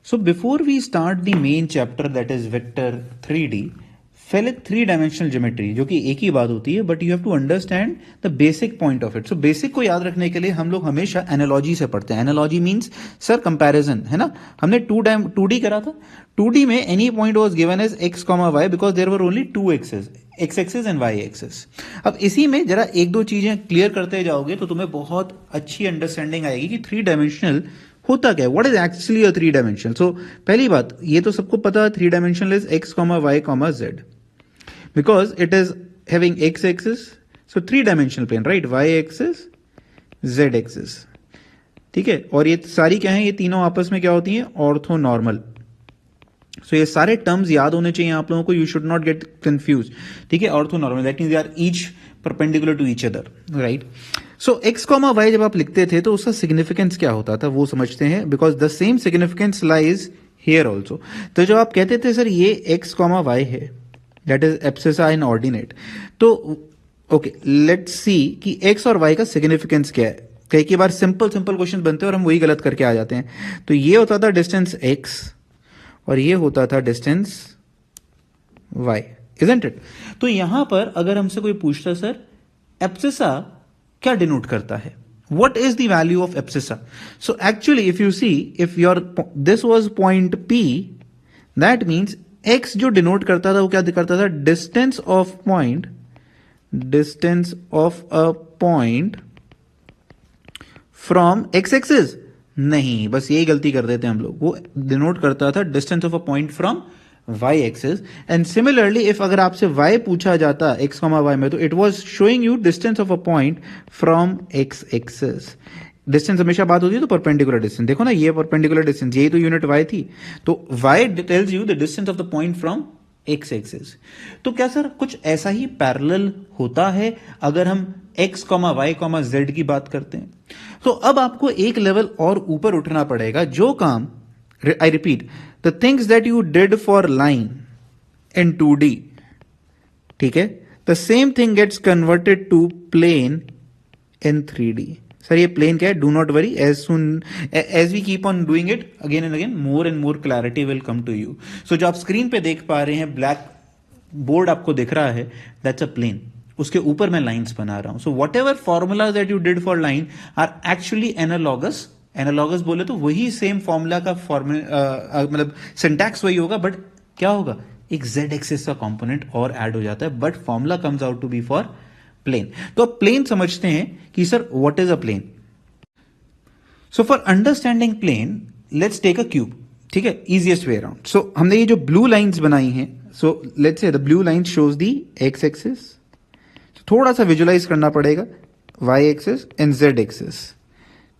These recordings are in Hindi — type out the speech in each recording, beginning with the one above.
So before we start the main chapter that is vector 3D, पहले थ्री डायमेंशनल ज्योमेट्री जो कि एक ही बात होती है, but you have to understand the basic point of it. So basic को याद रखने के लिए हम लोग हमेशा एनालॉजी से पढ़ते हैं. एनालॉजी मींस सर कंपैरिजन, है ना. हमने 2D करा था. 2D में any point was given as X comma Y because there were only two axes, X axis and Y axis. अब इसी में जरा एक दो चीजें क्लियर करते जाओगे तो तुम्हें बहुत अच्छी अंडरस्टैंडिंग आएगी कि थ्री डायमेंशनल होता क्या है. What is actually a three dimensional. So पहली बात ये तो सबको पता है, three dimensional is x comma Y comma z because it is having x axis, so three dimensional plane, right? Y axis, z axis. ठीक है. और ये सारी क्या है, ये तीनों आपस में क्या होती हैं, ऑर्थोनॉर्मल. सो ये सारे टर्म्स याद होने चाहिए आप लोगों को. You should not get confuse. ठीक है. Orthonormal that means they are each perpendicular to each other, right. So X comma Y जब आप लिखते थे तो उसका सिग्निफिकेंस क्या होता था वो समझते हैं, because the same significance lies here also. तो जब आप कहते थे सर ये एक्स कॉमा वाई है, that is abscissa in ordinate, तो ओके लेट्स सी कि एक्स और वाई का सिग्निफिकेंस क्या है. कई बार सिंपल क्वेश्चन बनते हैं और हम वही गलत करके आ जाते हैं. तो ये होता था डिस्टेंस एक्स और ये होता था डिस्टेंस वाई, इजंट इट. तो यहां पर अगर हमसे कोई पूछता सर एब्सिसा क्या डिनोट करता है, what is the value of abscissa? So actually if you see, if your this was point P, that means x जो डिनोट करता था वो क्या करता था, distance of a point from x axis. नहीं, बस यही गलती कर देते हैं हम लोग. वो डिनोट करता था distance of a point from Y axis. And similarly if अगर आपसे वाई पूछा जाता एक्स कॉमा वाई में, तो it was showing you distance of a point from x axis. Distance हमेशा बात होती है तो परपेंडिकुलर डिस्टेंस. देखो ना ये परपेंडिकुलर डिस्टेंस, यही तो यूनिट y थी. तो y tells you the distance of the point from x axis. तो क्या सर कुछ ऐसा ही पैरेलल होता है अगर हम x comma Y comma Z की बात करते हैं. तो अब आपको एक लेवल और ऊपर उठना पड़ेगा. जो काम, I repeat, the things that you did for line in 2D, ठीक है, the same thing gets converted to plane in 3D. Sir ये प्लेन क्या है, do not worry, as we keep on doing it again and again more and more clarity will come to you. So जो आप स्क्रीन पे देख पा रहे हैं, ब्लैक बोर्ड आपको दिख रहा है, दैट्स अ प्लेन. उसके ऊपर मैं लाइंस बना रहा हूं. So whatever formula that you did for line are actually analogous. Analogous बोले तो वही सेम फॉर्मूला का मतलब सिंटैक्स वही होगा, बट क्या होगा, एक जेड एक्सिस का कंपोनेंट और ऐड हो जाता है, but formula comes out to be for plane. तो अब प्लेन समझते हैं कि sir what is a plane. So for understanding plane let's take a cube. ठीक है, इजीएस्ट वे अराउंड. सो हमने ये जो ब्लू लाइंस बनाई हैं, so let's say the blue line shows the X axis. थोड़ा सा विजुलाइज करना पड़ेगा, Y axis and Z axis.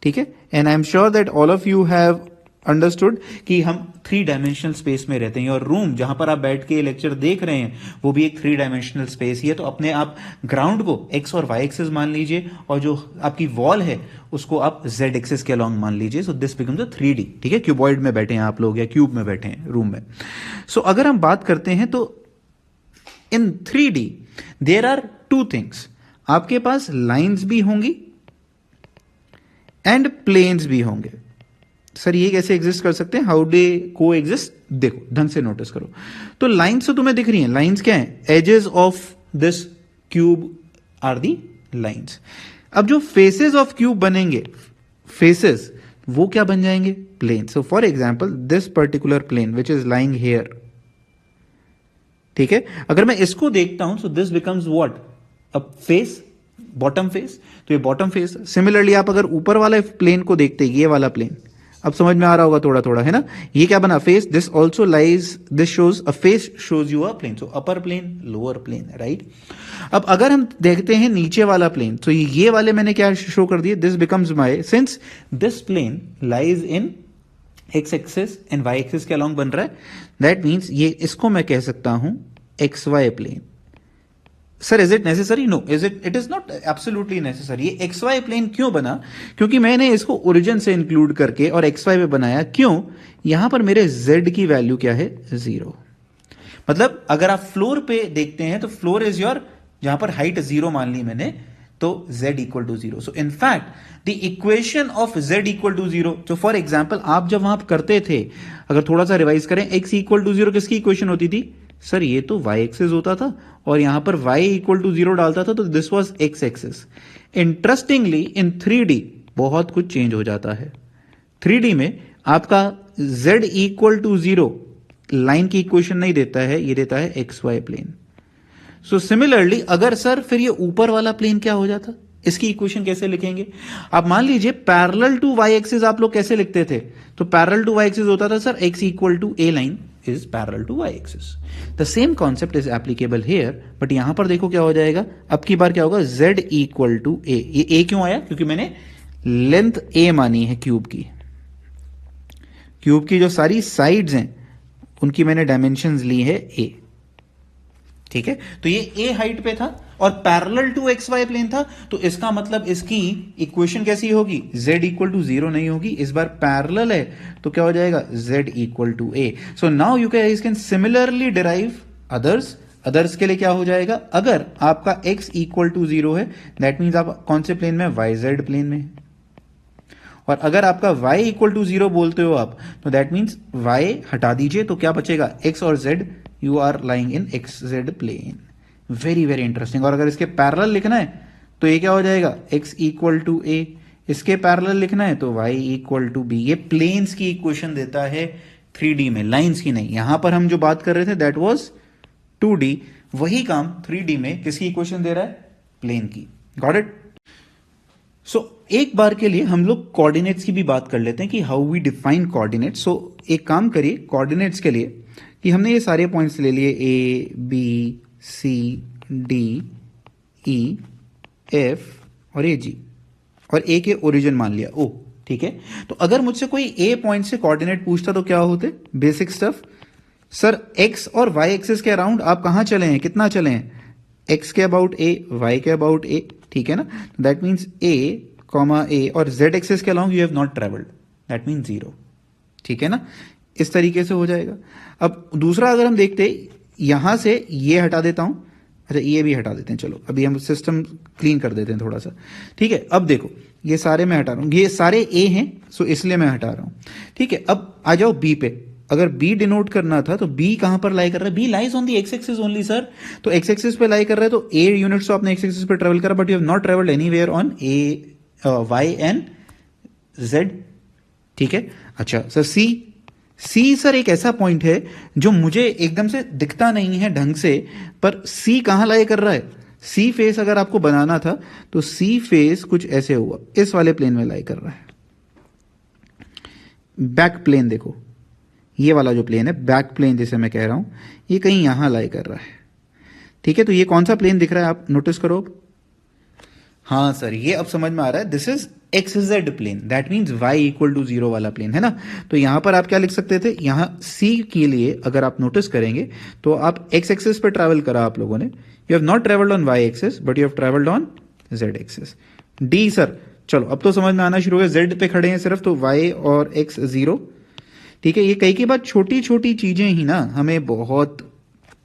ठीक है, and I am sure that all of you have understood कि हम थ्री डायमेंशनल स्पेस में रहते हैं और रूम जहां पर आप बैठ के लेक्चर देख रहे हैं वो भी एक थ्री डायमेंशनल स्पेस ही है. तो अपने आप ग्राउंड को एक्स और वाई एक्सिस मान लीजिए और जो आपकी वॉल है उसको आप जेड एक्सिस के अलॉन्ग मान लीजिए. सो दिस बिकम्स अ 3D. ठीक है, क्यूबॉइड में बैठे हैं आप लोग या क्यूब में बैठे हैं रूम में. सो अगर हम बात करते हैं तो in 3D there are two things. आपके पास लाइंस भी होंगी एंड प्लेन्स भी होंगे. सर ये कैसे एग्जिस्ट कर सकते हैं, हाउ डे को एग्जिस्ट. देखो ढंग से नोटिस करो. तो लाइंस तो तुम्हें दिख रही हैं. लाइंस क्या है, edges of this cube are the lines. अब जो फेसेस ऑफ क्यूब बनेंगे, फेसेस वो क्या बन जाएंगे, plane. So for example this particular plane which is lying here. ठीक है, अगर मैं इसको देखता हूं, so this becomes what, a face, bottom face. तो ये बॉटम फेस. सिमिलरली आप अगर ऊपर वाला प्लेन को देखते हैं, ये वाला प्लेन, अब समझ में आ रहा होगा थोड़ा थोड़ा, है ना. ये क्या बना, face. This also lies, this shows a face, shows you a plane. So upper plane, lower plane, right. अब अगर हम देखते हैं नीचे वाला प्लेन, तो ये वाले मैंने क्या शो कर दिए, this becomes my, since this plane lies in x axis and y axis के अलॉन्ग बन रहा है, दैट मीन्स ये इसको मैं कह सकता हूं x y plane. Sir is it necessary, no, it is not absolutely necessary. ये एक्स वाई प्लेन क्यों बना, क्योंकि मैंने इसको ओरिजिन से इंक्लूड करके और एक्स वाई पे बनाया. क्यों, यहां पर मेरे जेड की वैल्यू क्या है, 0. मतलब अगर आप फ्लोर पे देखते हैं तो फ्लोर इज योर, जहां पर हाइट 0 मान ली मैंने, तो z equal to 0. So in fact the equation of z equal to 0, तो फॉर एग्जाम्पल आप जब वहां करते थे, अगर थोड़ा सा रिवाइज करें, x इक्वल टू 0 किसकी इक्वेशन होती थी सर? ये तो y एक्सिस होता था और यहां पर y इक्वल टू 0 डालता था, तो this was x axis. Interestingly in 3D बहुत कुछ चेंज हो जाता है. 3D में आपका z इक्वल टू 0 लाइन की इक्वेशन नहीं देता है, ये देता है x y plane. So similarly अगर सर फिर ये ऊपर वाला प्लेन क्या हो जाता, इसकी इक्वेशन कैसे लिखेंगे? आप मान लीजिए पैरेलल टू वाई एक्सिस आप लोग कैसे लिखते थे? तो पैरेलल टू वाई एक्सिस होता था sir x equal to a line is parallel to y axis. The same concept is applicable here, but यहां पर देखो क्या हो जाएगा. अब की बार क्या होगा? z इक्वल टू ए. ये a क्यों आया? क्योंकि मैंने लेंथ a मानी है क्यूब की. क्यूब की जो सारी साइड्स हैं उनकी मैंने डायमेंशंस ली है a. ठीक है, तो ये a हाइट पे था और parallel to x y plane था, तो इसका मतलब इसकी इक्वेशन कैसी होगी? z इक्वल टू 0 नहीं होगी, इस बार पैरेलल है तो क्या हो जाएगा? z equal to a. So now you can similarly derive others. Others के लिए क्या हो जाएगा? अगर आपका x इक्वल टू 0 है, दैट मीन्स आप कौन से प्लेन में? yz प्लेन में. और अगर आपका y इक्वल टू 0 बोलते हो आप, तो दैट मीन्स y हटा दीजिए, तो क्या बचेगा? x और z, you are lying in xz plane. Very very interesting. और अगर इसके पैरेलल लिखना है तो ये क्या हो जाएगा? x equal to a. इसके पैरेलल लिखना है तो y इक्वल टू b. ये प्लेन्स की इक्वेशन देता है 3D में, लाइंस की नहीं. यहां पर हम जो बात कर रहे थे दैट वाज 2D, वही काम 3D में किसकी इक्वेशन दे रहा है? प्लेन की. Got it? सो एक बार के लिए हम लोग कोऑर्डिनेट्स की भी बात कर लेते हैं कि हाउ वी डिफाइन कोऑर्डिनेट्स. सो एक काम करिए कोऑर्डिनेट्स के लिए कि हमने ये सारे पॉइंट्स ले लिए a b c d e f और a g, और a के ओरिजिन मान लिया o. ठीक है, तो अगर मुझसे कोई a पॉइंट से कोऑर्डिनेट पूछता तो क्या होते? Basic stuff. सर x और y एक्सिस के अराउंड आप कहां चले हैं, कितना चले हैं? x के अबाउट a, y के अबाउट a. ठीक है ना? That means a comma a, और z एक्सिस के along you have not travelled, that means 0. ठीक है ना? इस तरीके से हो जाएगा. अब दूसरा अगर हम देखते यहां से ये हटा देता हूं, अच्छा ये भी हटा देते हैं, चलो अभी हम सिस्टम क्लीन कर देते हैं थोड़ा सा. ठीक है, अब देखो ये सारे मैं हटा रहा हूं, ये सारे a हैं, सो इसलिए मैं हटा रहा हूं. ठीक है, अब आ जाओ b पे. अगर b डिनोट करना था तो b कहां पर लाई कर रहा है? b lies on the x axis only sir. तो x एक्सिस पे लाई कर रहा है तो a यूनिट्स तो आपने x एक्सिस पे ट्रेवल करा, but you have not travelled anywhere on y and z. ठीक है, अच्छा सर C सर एक ऐसा पॉइंट है जो मुझे एकदम से दिखता नहीं है ढंग से, पर C कहां लाई कर रहा है? C फेस अगर आपको बनाना था तो C फेस कुछ ऐसे हुआ, इस वाले प्लेन में लाई कर रहा है. बैक प्लेन देखो, ये वाला जो प्लेन है बैक प्लेन जिसे मैं कह रहा हूं, ये कहीं यहां लाई कर रहा है. ठीक है, तो ये कौन सा प्लेन दिख रहा है आप नोटिस करो. हाँ सर, ये अब समझ में आ रहा है. This is XZ plane, that means y equal to 0 वाला प्लेन है ना. तो यहां पर आप क्या लिख सकते थे? यहां C के लिए अगर आप नोटिस करेंगे तो आप x एक्सिस पे ट्रैवल करा आप लोगों ने. You have not travelled on y axis but you have travelled on z axis. D sir, चलो अब तो समझ में आना शुरू हो गया. Z पे खड़े हैं सिर्फ, तो y और x 0. ठीक है, ये कई की बात छोटी छोटी चीजें ही ना हमें बहुत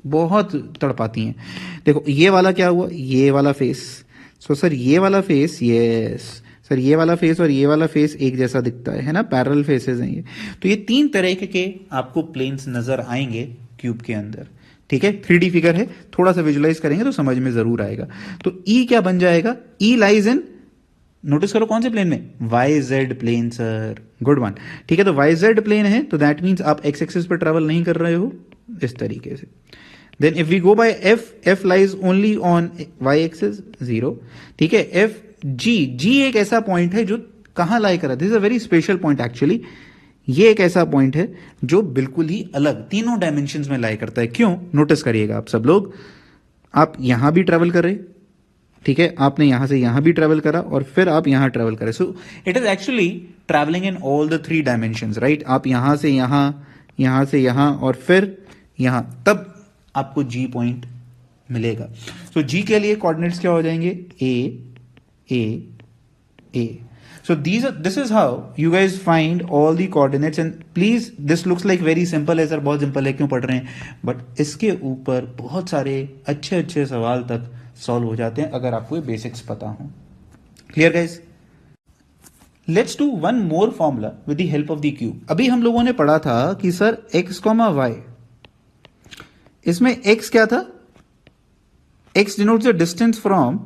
बहुत तड़पाती हैं. देखो ये वाला क्या हुआ? ये वाला फेस. सो सर ये वाला फेस, यस सर ये वाला फेस और ये वाला फेस एक जैसा दिखता है ना, पैरेलल फेसेस हैं ये. तो ये 3 तरह के आपको प्लेन्स नजर आएंगे क्यूब के अंदर. ठीक है, 3D फिगर है, थोड़ा सा विजुलाइज करेंगे तो समझ में जरूर आएगा. तो E क्या बन जाएगा? E लाइज इन, नोटिस करो कौन से प्लेन में? YZ plane sir. Good one. ठीक है, तो YZ प्लेन है तो दैट मीन्स आप x एक्सिस पर ट्रेवल नहीं कर रहे हो इस तरीके से. Then if we go by f lies only on y axis 0. ठीक है, G एक ऐसा पॉइंट है जो कहां लाई कर रहा है? This is a very special point actually. ये एक ऐसा पॉइंट है जो बिल्कुल ही अलग तीनों डायमेंशंस में लाई करता है. क्यों? नोटिस करिएगा आप सब लोग. आप यहां भी ट्रेवल कर रहे, ठीक है, आपने यहां से यहां भी ट्रेवल करा और फिर आप यहां ट्रेवल करें. So it is actually travelling in all the 3 dimensions, right. आप यहां से यहां और फिर यहां, तब आपको G पॉइंट मिलेगा. सो G के लिए कोऑर्डिनेट्स क्या हो जाएंगे? A. So this is how you guys find all the coordinates, and please this looks like very simple है सर, बहुत सिंपल है, क्यों पढ़ रहे हैं? बट इसके ऊपर बहुत सारे अच्छे अच्छे सवाल तक सॉल्व हो जाते हैं अगर आपको ये बेसिक्स पता हो। Clear guys? Let's do one more formula with the help of the cube. अभी हम लोगों ने पढ़ा था कि सर x, y, इसमें x क्या था? x denotes the distance from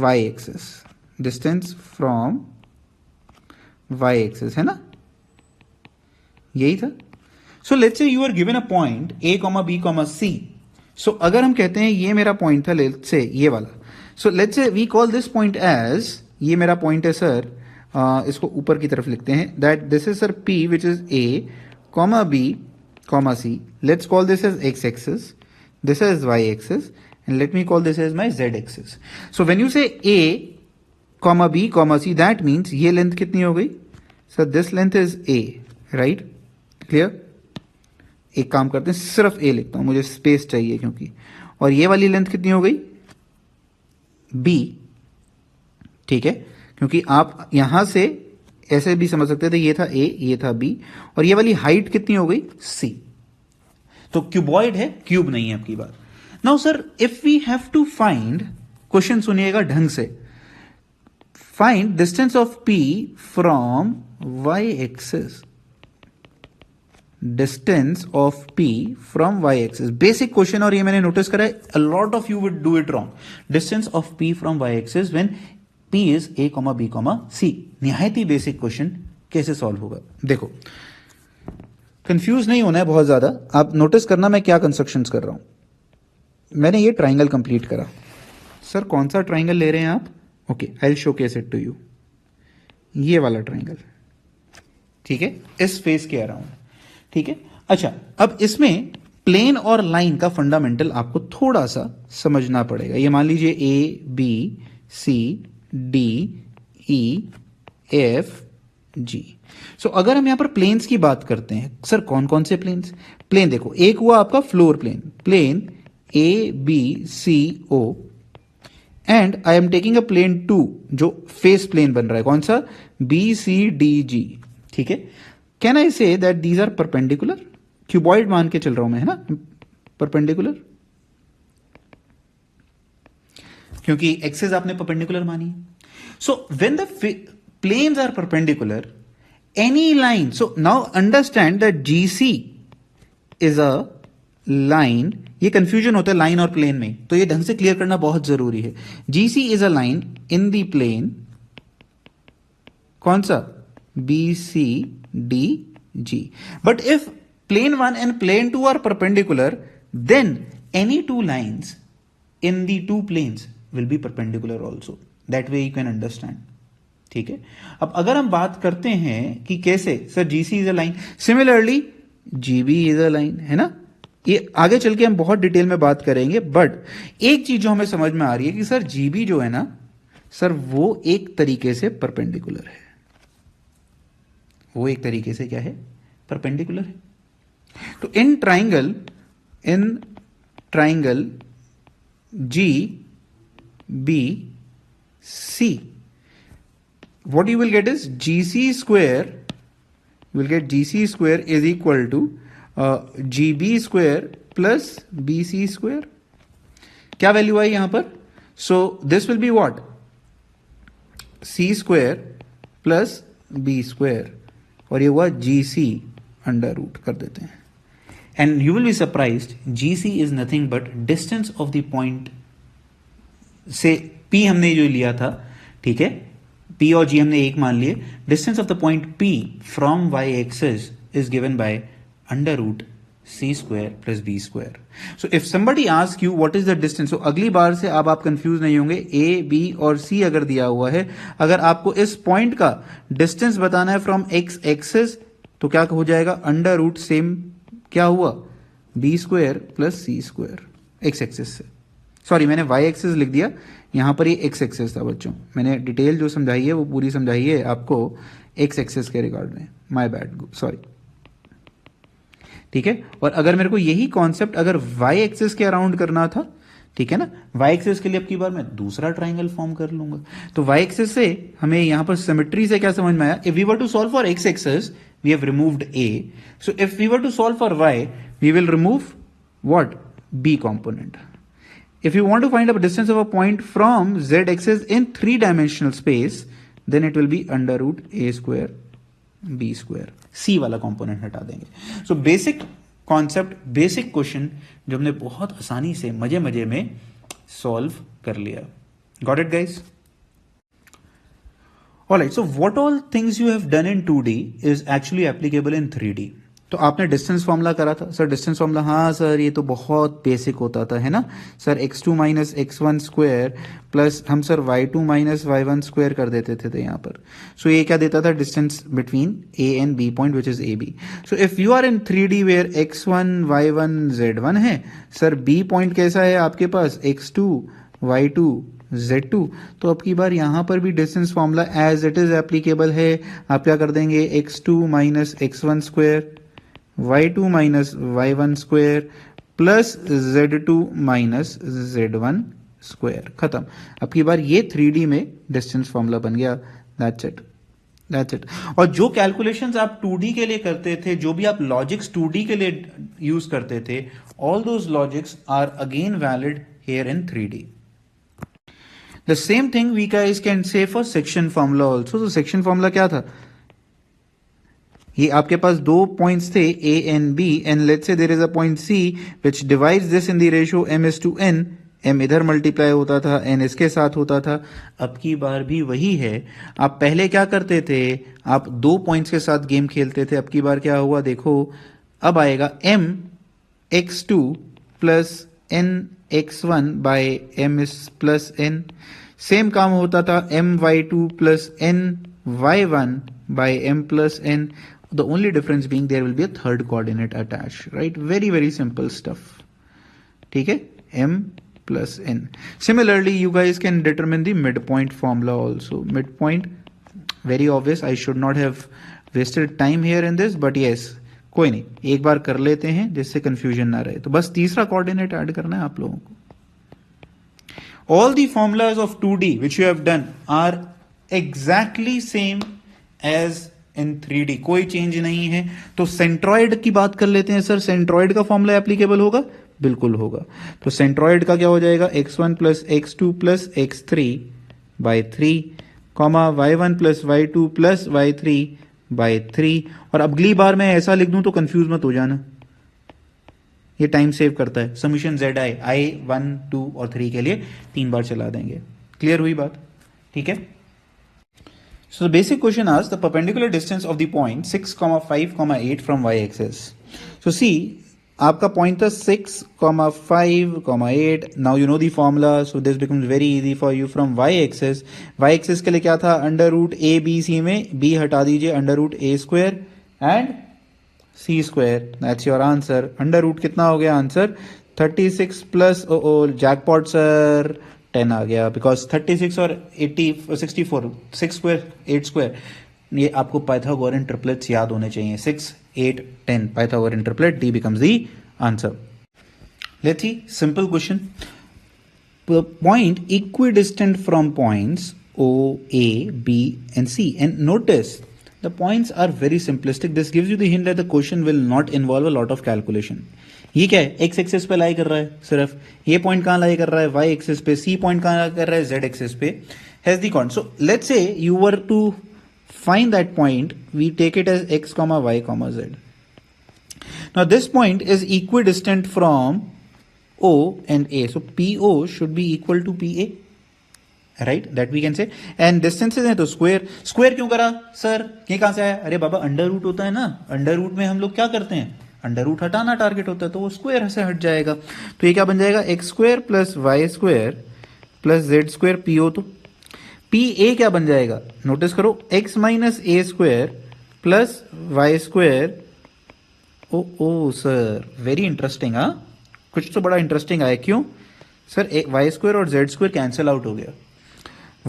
y axis, distance from y axis, है ना? यही था। So let's say you are given a point a, b, c। सो अगर हम कहते हैं ये मेरा पॉइंट था, लेट्स से ये वाला, so let's say we call this point as, ये मेरा पॉइंट है सर, इसको ऊपर की तरफ लिखते हैं, that this is sir p which is a, b, c। Let's call this as x axis, this is y axis, and let me call this as my z axis. So when you say a, b, c, that means ये लेंथ कितनी हो गई सर? This length is a, right? Clear? एक काम करते हैं, सिर्फ a लिखता हूं, मुझे स्पेस चाहिए क्योंकि, और ये वाली लेंथ कितनी हो गई? b, ठीक है? क्योंकि आप यहां से ऐसे भी समझ सकते थे, ये था a, ये था b, और ये वाली हाइट कितनी हो गई? c। तो क्यूबॉइड है, क्यूब नहीं है आपकी बात। Now sir if we have to find, question सुनिएगा ढंग से, find distance of p from y axis, distance of p from y axis, basic question, और ये मैंने नोटिस करा है a lot of you would do it wrong। Distance of p from y axis when p is a, b, c। निहायत ही बेसिक क्वेश्चन, कैसे सॉल्व होगा? देखो, कंफ्यूज नहीं होना है बहुत ज्यादा, आप नोटिस करना मैं क्या कंस्ट्रक्शंस कर रहा हूं। मैंने ये ट्राइंगल कंप्लीट करा। सर कौन सा ट्राइंगल ले रहे हैं आप? Okay, I will showcase it to you. ये वाला ट्राइंगल, ठीक है, इस फेस के अराउंड, ठीक है। अच्छा, अब इसमें प्लेन और लाइन का फंडामेंटल आपको थोड़ा सा समझना पड़ेगा। ये मान लीजिए ए, B, C, D, E, F, जी। सो अगर हम यहां पर प्लेन्स की बात करते हैं, सर कौन कौन से प्लेन्स? प्लेन देखो, एक हुआ आपका floor plane, plane A, B, C, O, and I am taking a plane 2 जो फेस प्लेन बन रहा है, कौन सा? बी, सी, डी, जी, ठीक है। Can I say that these are perpendicular? Cuboid मान के चल रहा हूं मैं, है ना, परपेंडिकुलर, क्योंकि एक्सेस आपने परपेंडिकुलर मानी। So when the planes are perpendicular, any line, so now understand that GC is a line. ये कंफ्यूजन होता है लाइन और प्लेन में, तो ये ढंग से क्लियर करना बहुत जरूरी है। GC is a line in the plane, कौन सा? B, C, D, G. But if plane 1 and plane 2 are perpendicular, then any two lines in the two planes will be perpendicular also. That way you can understand. ठीक है। अब अगर हम बात करते हैं कि कैसे, sir GC is a line, similarly GB is a line, है ना। ये आगे चल के हम बहुत डिटेल में बात करेंगे, बट एक चीज जो हमें समझ में आ रही है कि सर GB जो है ना सर, वो एक तरीके से परपेंडिकुलर है। वो एक तरीके से क्या है? परपेंडिकुलर है। तो in triangle G B C, what you will get is GC square, you will get GC square is equal to GB square plus BC square। क्या वैल्यू आई यहां पर? So this will be what? C square plus B square, और ये हुआ GC अंडर रूट कर देते हैं। And you will be surprised, GC is nothing but distance of the point से P हमने जो लिया था, ठीक है, P और G हमने एक मान लिए, distance of the point P from y axis is given by under root C square plus B square. So if somebody ask you what is the distance, so अगली बार से अब आप कंफ्यूज नहीं होंगे। A, B और C अगर दिया हुआ है, अगर आपको इस पॉइंट का डिस्टेंस बताना है फ्रॉम x एक्सिस, तो क्या हो जाएगा? अंडर रूट सेम क्या हुआ? बी स्क्वायर प्लस सी स्क्वायर, एक्स एक्सिस से। सॉरी, मैंने वाई एक्सिस लिख दिया, यहां पर ये एक्स एक्सिस था बच्चों। मैंने डिटेल जो समझाई है वो पूरी समझाई है आपको एक्स एक्सिस के रिगार्ड में, माय बैड, सॉरी, ठीक है। और अगर मेरे को यही कॉन्सेप्ट अगर वाई एक्सिस के अराउंड करना था, ठीक है ना, वाई एक्सिस के लिए अब की बार मैं दूसरा ट्राइंगल फॉर्म कर लूंगा। तो वाई एक्सिस से हमें यहां पर सिमेट्री से क्या समझ में आया? If we were to solve for x axis, we have removed A. So if we were to solve for Y, we will remove what? B component. if you want to find a distance of a point from z axis in 3-dimensional space, then it will be under root a square b square. c वाला कंपोनेंट हटा देंगे. So basic concept, basic question जो हमने बहुत आसानी से मजे मजे में सॉल्व कर लिया. Got it guys? Alright, so what all things you have done in 2D is actually applicable in 3D. तो आपने डिस्टेंस फॉर्मूला करा था सर. डिस्टेंस फॉर्मूला, हाँ सर ये तो बहुत बेसिक होता था, है ना sir. x2 minus x1 square plus हम sir y2 minus y1 square कर देते थे यहाँ पर. सो ये क्या देता था? Distance between a and b point which is ab. So if you are in 3D where x1 y1 z1 है सर, b पॉइंट कैसा है आपके पास? x2 y2 z2. तो अब की बार यहां पर भी distance formula as it is applicable है. आप क्या कर देंगे? x2 minus x1 square y2 minus y1 square plus z2 minus z1 square. खत्म. अब की बार ये 3D में डिस्टेंस फॉर्मूला बन गया. That's it, that's it. और जो कैलकुलेशंस आप 2D के लिए करते थे, जो भी आप लॉजिक्स 2D के लिए यूज करते थे, all those logics are again valid here in 3D. The same thing we guys can say for section formula also. So section formula क्या था? ये आपके पास दो पॉइंट्स थे A and B, and let's say there is a point C which divides this in the ratio m:n. m इधर मल्टीप्लाई होता था, n इसके साथ होता था. अब की बार भी वही है. आप पहले क्या करते थे? आप दो पॉइंट्स के साथ गेम खेलते थे. अब की बार क्या हुआ देखो, अब आएगा m x2 plus n x1 by m plus n. Same काम होता था my2 plus n y1 by m plus n. The only difference being there will be a third coordinate attached, right? Very, very simple stuff. ठीक है? m plus n. Similarly, you guys can determine the midpoint formula also. Midpoint, very obvious. I should not have wasted time here in this, but yes, कोई नहीं, एक बार कर लेते हैं जिससे कंफ्यूजन ना रहे. तो बस तीसरा कोऑर्डिनेट ऐड करना है आप लोगों को. All the formulas of 2D which you have done are exactly same as in 3D. कोई चेंज नहीं है. तो सेंट्रॉइड की बात कर लेते हैं सर. सेंट्रॉइड का फॉर्मूला एप्लीकेबल होगा? बिल्कुल होगा. तो सेंट्रॉइड का क्या हो जाएगा? x1 plus x2 plus x3 by 3 comma y1 plus y2 plus y3 by 3. और अगली बार मैं ऐसा लिख दूं तो कंफ्यूज मत हो जाना, ये टाइम सेव करता है. समीशन z i 1 2 और 3 के लिए 3 बार चला देंगे. क्लियर हुई बात? ठीक है. So the basic question asks the perpendicular distance of the point 6, 5, 8 from y-axis. So see, आपका point था 6, 5, 8. Now you know the formula, so this becomes very easy for you from y-axis. Y-axis के लिए क्या था? Under root A B C में b हटा दीजिए, under root A square and c square. That's your answer. Under root कितना हो गया आंसर? 36 प्लस जैकपॉट सर 10 आ गया, बिकॉज 36 और 64 6 स्क्वायर 8 स्क्वायर. ये आपको पाइथागोरन ट्रिपलेट्स याद होने चाहिए. 6, 8, 10 Pythagorean triplet. D becomes the answer. Let's see simple question. Point equidistant from points O, A, B and C, and notice the points are very simplistic. This gives you the hint that the question will not involve a lot of calculation. ये क्या है? x एक्सिस पे लाई कर रहा है सिर्फ. ये पॉइंट कहाँ लाई कर रहा है? y एक्सिस पे. c पॉइंट कहाँ लाई कर रहा है? z एक्सिस पे. Has the chord. So let's say you were to find that point, we take it as x, y, z. Now this point is equidistant from o and a. So PO should be equal to PA. Right, that we can say. And distances हैं तो स्क्वायर. स्क्वायर क्यों करा सर? ये कहां से आया? अरे बाबा अंडर रूट होता है ना. अंडर रूट में हम लोग क्या करते हैं? अंडर रूट हटाना टारगेट होता है, तो वो स्क्वायर से हट जाएगा. तो ये क्या बन जाएगा? X square plus y square plus z square P O. तो पी ए क्या बन जाएगा? नोटिस करो, x minus a square plus y square. Oh sir very interesting. हाँ, कुछ तो बड़ा इंटरेस्टिंग आया. क्यों सर? वाई स्क्वायर और जेड स्क्वायर कैंसिल आउट हो गया.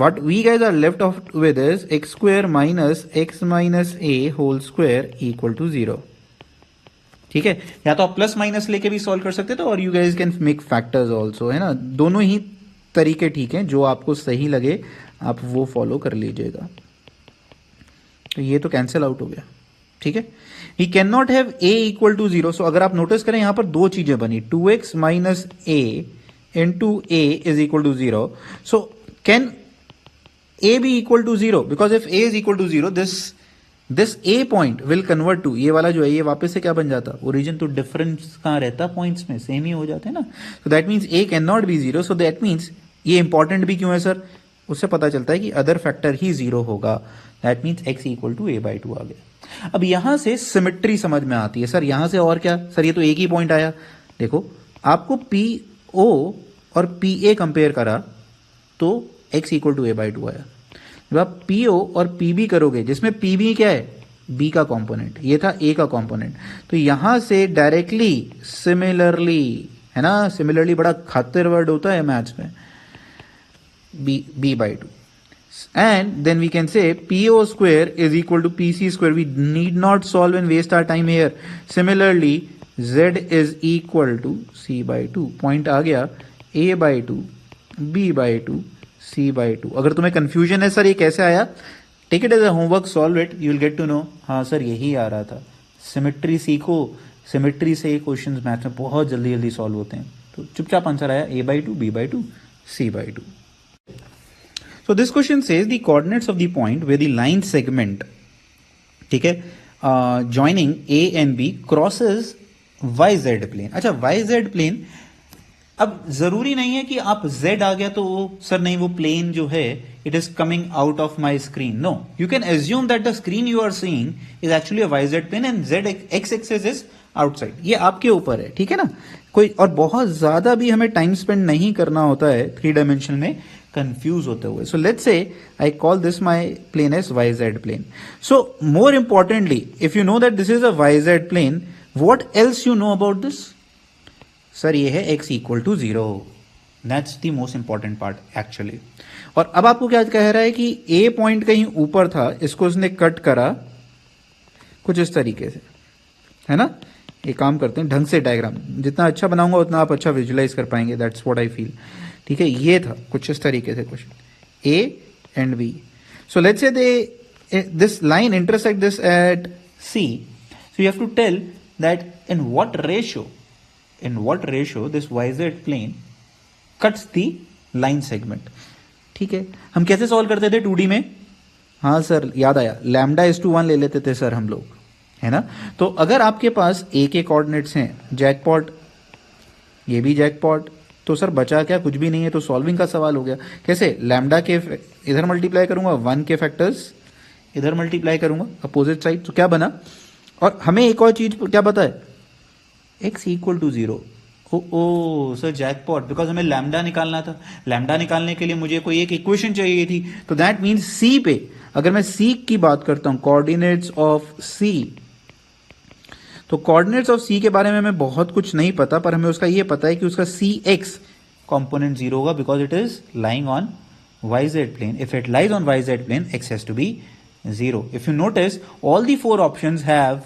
What we guys are left off with is x square minus x minus a whole square equal to 0. ठीक है, या तो आप प्लस माइनस लेके भी सॉल्व कर सकते थे, और you guys can make factors also, है ना. दोनों ही तरीके ठीक हैं, जो आपको सही लगे आप वो फॉलो कर लीजिएगा. तो ये तो कैंसिल आउट हो गया. ठीक है, we can not have a equal to 0. सो अगर आप नोटिस करें यहां पर दो चीजें बनी, 2x minus a into a is equal to 0. So can a be equal to 0? Because if a is equal to 0, this a point will convert to, ये वाला जो है ये वापस से क्या बन जाता, ओरिजिन तो डिफरेंस कहाँ रहता, पॉइंट्स में सेम ही हो जाते हैं ना. So that means a can not be 0. So that means ये इंपॉर्टेंट भी क्यों है सर, उससे पता चलता है कि अदर फैक्टर ही 0 होगा. That means x equal to a/2 आ गया. अब यहां से सिमेट्री समझ में आती है. सर यहां से और क्या, सर ये तो एक ही पॉइंट आया. देखो आपको PO और PA कंपेयर करा तो x इक्वल टू a/2 आया. जब आप PO और PB करोगे, जिसमें PB क्या है, B का कंपोनेंट, ये था A का कंपोनेंट, तो यहां से डायरेक्टली सिमिलरली, है ना, सिमिलरली बड़ा खातिर वर्ड होता है मैथ्स में, B/2. And then we can say PO square is equal to PC square. We need not solve and waste our time here. Similarly, Z is equal to C/2. Point आ गया A/2, B/2, C/2. अगर तुम्हें कंफ्यूजन है सर ये कैसे आया, take it as a homework, solve it, you will get to know. हाँ सर यही आ रहा था. सिमेट्री सीखो, सिमेट्री से क्वेश्चंस मैथ में बहुत जल्दी जल्दी सॉल्व होते हैं. तो चुपचाप आंसर आया A/2, B/2, C/2. So this question says the coordinates of the point where the line segment, ठीक है, joining A and B crosses YZ plane. अच्छा YZ plane, अब जरूरी नहीं है कि आप Z आ गया तो सर नहीं वो प्लेन जो है it is coming out of my screen. No, you can assume that the screen you are seeing is actually a YZ plane and Z X axis is outside. ये आपके ऊपर है, ठीक है ना. कोई और बहुत ज्यादा भी हमें टाइम स्पेंड नहीं करना होता है 3 डायमेंशन में कंफ्यूज होते हुए. So let's say I call this my plane as YZ plane. So more importantly, if you know that this is a YZ plane, what else you know about this? Sir ये है x equal to 0. That's the most important part actually. और अब आपको क्या कह रहा है कि A पॉइंट कहीं ऊपर था, इसको उसने कट करा कुछ इस तरीके से, है ना. एक काम करते हैं, ढंग से डायग्राम जितना अच्छा बनाऊंगा उतना आप अच्छा विजुलाइज कर पाएंगे. That's what I feel. ठीक है, ये था कुछ इस तरीके से question A and B. So let's say they this line intersect this at C. So you have to tell that in what ratio this YZ plane cuts the line segment. ठीक है, हम कैसे सॉल्व करते थे 2D में? हाँ सर याद आया, λ/1 ले लेते थे सर हम लोग, है ना. तो अगर आपके पास A के कोऑर्डिनेट्स हैं, जैकपॉट, ये भी जैकपॉट, तो सर बचा क्या, कुछ भी नहीं है. तो सॉल्विंग का सवाल हो गया. कैसे, लैम्डा के इधर मल्टीप्लाई करूंगा, 1 के फैक्टर्स इधर मल्टीप्लाई करूंगा अपोजिट साइड, तो क्या बना. और हमें एक और चीज क्या पता है, x equal to 0. Oh sir jackpot, because हमें लैम्डा निकालना था. लैम्डा निकालने के लिए मुझे कोई एक इक्वेशन चाहिए थी. तो दैट मीन्स C पे, अगर मैं C की बात करता हूं, कोऑर्डिनेट्स ऑफ C, तो कोऑर्डिनेट्स ऑफ C के बारे में हमें बहुत कुछ नहीं पता, पर हमें उसका ये पता है कि उसका CX कंपोनेंट 0 होगा because it is lying on YZ plane. If it lies on YZ plane, x has to be 0. If you notice all the 4 options have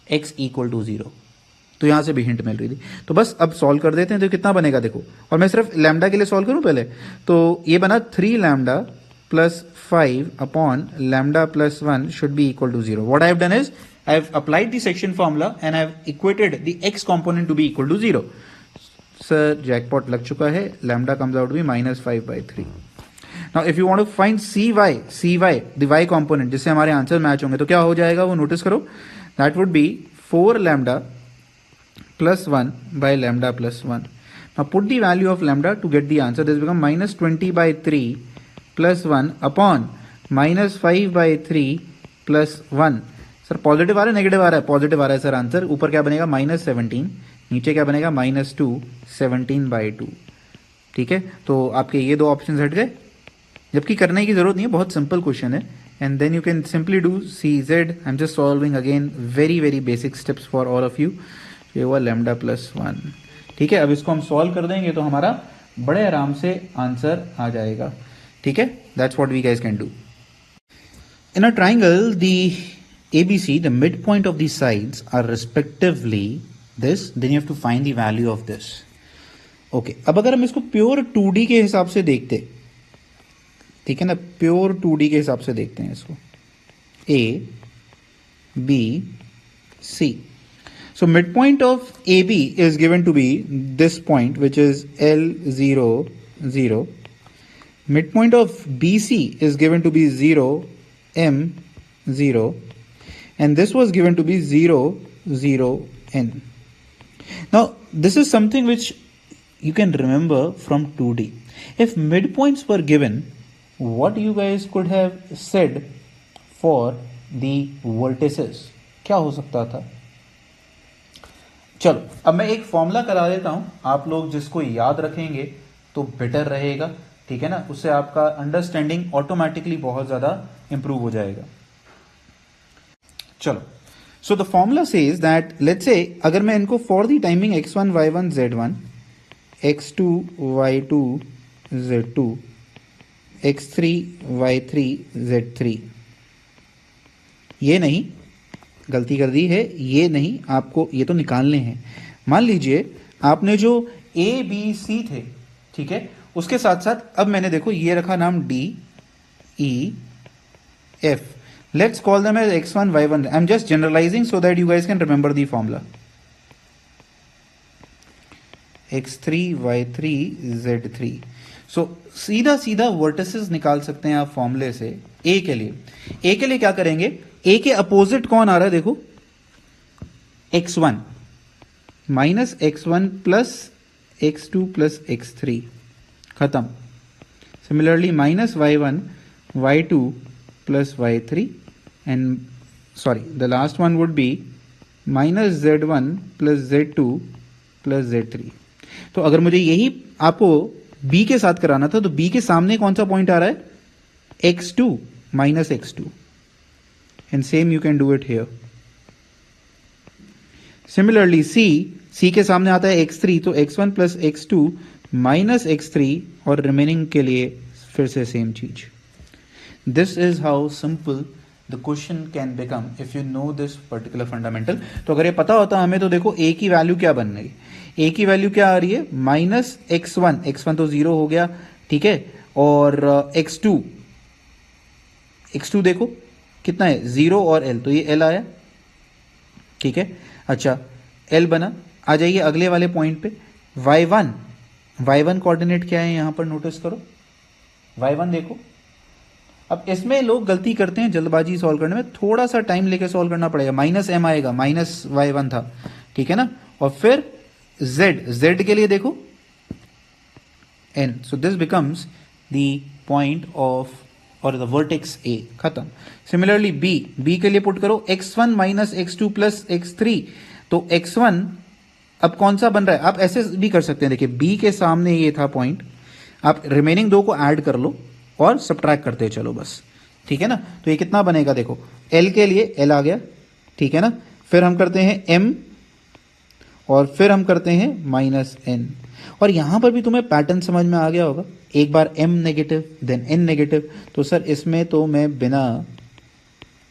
x equal to 0. तो यहां से भी हिंट मिल रही थी. तो बस अब सॉल्व कर देते हैं. तो कितना बनेगा देखो, और मैं सिर्फ लैम्डा के लिए सॉल्व करूं पहले. तो ये बना 3 lambda plus 5 upon lambda plus 1 should be equal to 0. What I have done is I have applied the section formula and I have equated the x component to be equal to 0. Sir jackpot लग चुका है. Lambda comes out to be -5/3. Now if you want to find cy the y component जिससे हमारे आंसर मैच होंगे, तो क्या हो जाएगा वो नोटिस करो. That would be 4 lambda plus 1 by lambda plus 1. Now put the value of lambda to get the answer. This becomes -20/3 plus 1 upon -5/3 plus 1. Sir positive आ रहा है नेगेटिव आ रहा है? पॉजिटिव आ रहा है सर आंसर. ऊपर क्या बनेगा -17, नीचे क्या बनेगा -2, 17/2. ठीक है, तो आपके ये 2 ऑप्शन हट गए, जबकि करने की जरूरत नहीं है, बहुत सिंपल क्वेश्चन है. And then you can simply do CZ. I am just solving again very very basic steps for all of you. ये हुआ लैम्डा प्लस 1. ठीक है, अब इसको हम सॉल्व कर देंगे तो हमारा बड़े आराम से आंसर आ जाएगा. ठीक है, that's what we guys can do. In a triangle the ABC, the midpoint of the sides are respectively this, then you have to find the value of this. Okay, अब अगर हम इसको प्योर 2D के हिसाब से देखते, ठीक है ना, प्योर 2D के हिसाब से देखते हैं इसको, A, B, C. So midpoint of AB is given to be this point, which is L0, 0. Midpoint of BC is given to be 0, M, 0. And this was given to be 0, 0, N. Now, this is something which you can remember from 2D. If midpoints were given, what you guys could have said for the vertices? क्या हो सकता था? चलो, अब मैं एक फॉर्मूला करा देता हूं, आप लोग जिसको याद रखेंगे तो बेटर रहेगा, ठीक है ना? उससे आपका अंडरस्टैंडिंग ऑटोमेटिकली बहुत ज्यादा इंप्रूव हो जाएगा. चलो, so the formula says that, let's say अगर मैं इनको for the timing x1 y1 z1, x2 y2 z2, x3 y3 z3, ये नहीं, गलती कर दी है, ये नहीं, आपको ये तो निकालने हैं. मान लीजिए आपने जो ए बी सी थे, ठीक है, उसके साथ साथ अब मैंने देखो ये रखा नाम D E F. Let's call them as x1 y1. I am just generalizing so that you guys can remember the formula. x3 y3 z3. So सीधा सीधा वर्टिसेस निकाल सकते हैं आप फॉर्मूले से. ए के लिए क्या करेंगे? ए के अपोजिट कौन आ रहा है? देखो, x1 minus x1 plus x2 plus x3, खत्म. Similarly minus y1 y2 plus y3 and sorry the last one would be minus z1 plus z2 plus z3. तो अगर मुझे यही आपको b के साथ कराना था तो b के सामने कौन सा पॉइंट आ रहा है? x2 minus x2. And same you can do it here. Similarly, C के सामने आता है x3, तो x1 plus x2 minus x3 और रिमेनिंग के लिए फिर से सेम चीज. This is how simple the question can become if you no this particular fundamental. तो अगर ये पता होता हमें तो देखो a की वैल्यू क्या बन रही है? a की वैल्यू क्या आ रही है? माइनस x1 तो 0 हो गया, ठीक है, और x2 देखो कितना है? 0 और l, तो ये l आया, ठीक है. अच्छा, l बना. आ जाइए अगले वाले पॉइंट पे. y1 कोऑर्डिनेट क्या है यहां पर? नोटिस करो, y1 देखो. अब इसमें लोग गलती करते हैं जल्दबाजी सॉल्व करने में, थोड़ा सा टाइम लेके सॉल्व करना पड़ेगा. माइनस m आएगा, माइनस y1 था, ठीक है ना, और फिर z के लिए देखो n. So this becomes the point of और द वर्टेक्स A, खत्म. सिमिलरली B के लिए पुट करो x1 minus x2 plus x3. तो x1 अब कौन सा बन रहा है? आप ऐसे भी कर सकते हैं, देखिए B के सामने ये था पॉइंट, आप रिमेनिंग दो को ऐड कर लो और सब्ट्रैक्ट करते चलो बस, ठीक है ना. तो ये कितना बनेगा? देखो, L के लिए L आ गया, ठीक है ना. फिर हम करते हैं M और फिर हम करते हैं माइनस n. और यहां पर भी तुम्हें पैटर्न समझ में आ गया होगा. एक बार m negative then n negative. तो सर इसमें तो मैं बिना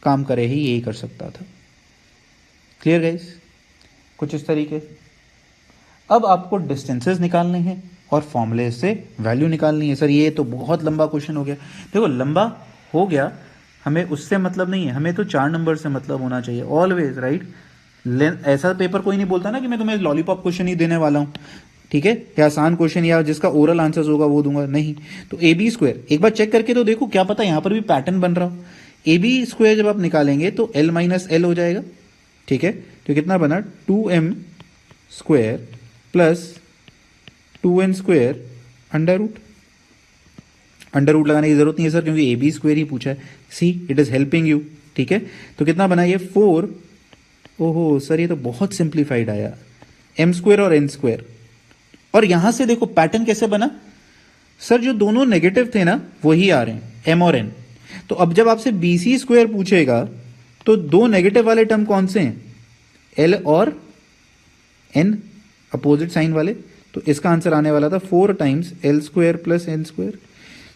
काम करे ही यही कर सकता था. Clear guys? कुछ इस तरीके. अब आपको डिस्टेंसेस निकालने हैं और फॉर्मूले से वैल्यू निकालनी है. सर ये तो बहुत लंबा क्वेश्चन हो गया. देखो लंबा हो गया, हमें उससे मतलब नहीं है, हमें तो 4 नंबर से मतलब होना चाहिए ऑलवेज, राइट. ऐसा पेपर कोई नहीं बोलता ना कि मैं तुम्हें लॉलीपॉप क्वेश्चन ही देने वाला हूं, ठीक है, या आसान क्वेश्चन या जिसका ओरल आंसर्स होगा वो दूंगा, नहीं. तो ए बी स्क्वायर एक बार चेक करके तो देखो, क्या पता यहां पर भी पैटर्न बन रहा हो. ए बी स्क्वायर जब आप निकालेंगे तो एल माइनस एल हो जाएगा, ठीक है. तो कितना बना? 2m square plus 2n square under root. Under root लगाने की जरूरत नहीं है सर, क्योंकि ए बी स्क्वायर ही पूछा है. सी, इट इज हेल्पिंग यू, ठीक है. तो कितना बना ये? 4. ओहो सर ये तो बहुत सिंप्लीफाइड आया. m स्क्वायर और n स्क्वायर. और यहां से देखो पैटर्न कैसे बना सर, जो दोनों नेगेटिव थे ना वही आ रहे हैं, m और n. तो अब जब आपसे bc स्क्वायर पूछेगा तो दो नेगेटिव वाले टर्म कौन से हैं? l और n, अपोजिट साइन वाले. तो इसका आंसर आने वाला था 4 times l square plus n square.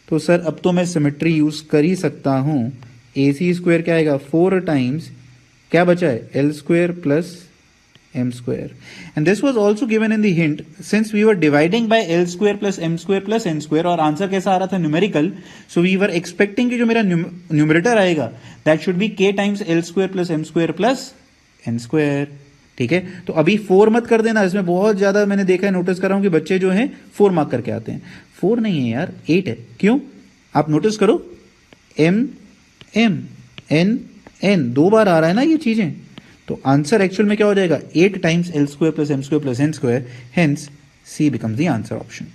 तो सर अब तो मैं सिमेट्री यूज कर ही सकता हूं. ac स्क्वायर क्या आएगा? 4 टाइम्स क्या बचा है? l square plus m square. And this was also given in the hint, since we were dividing by l square plus m square plus n square और आंसर कैसा आ रहा था? Numerical. So we were expecting कि जो मेरा न्यूमरेटर आएगा that should be k times l square plus m square plus n square, ठीक है, तो अभी 4 मत कर देना, इसमें बहुत ज़्यादा मैंने देखा है, नोटिस कर रहा हूँ कि बच्चे जो हैं 4 मार्क करके आते हैं। 4 नहीं है यार, 8 है। क्यों? आप नोटिस करो, एम एम एन एन 2 बार आ रहा है ना ये चीज़ें, तो आंसर एक्चुअल में क्या हो जाएगा, 8 times L² + M² + N², hence C becomes the answer option.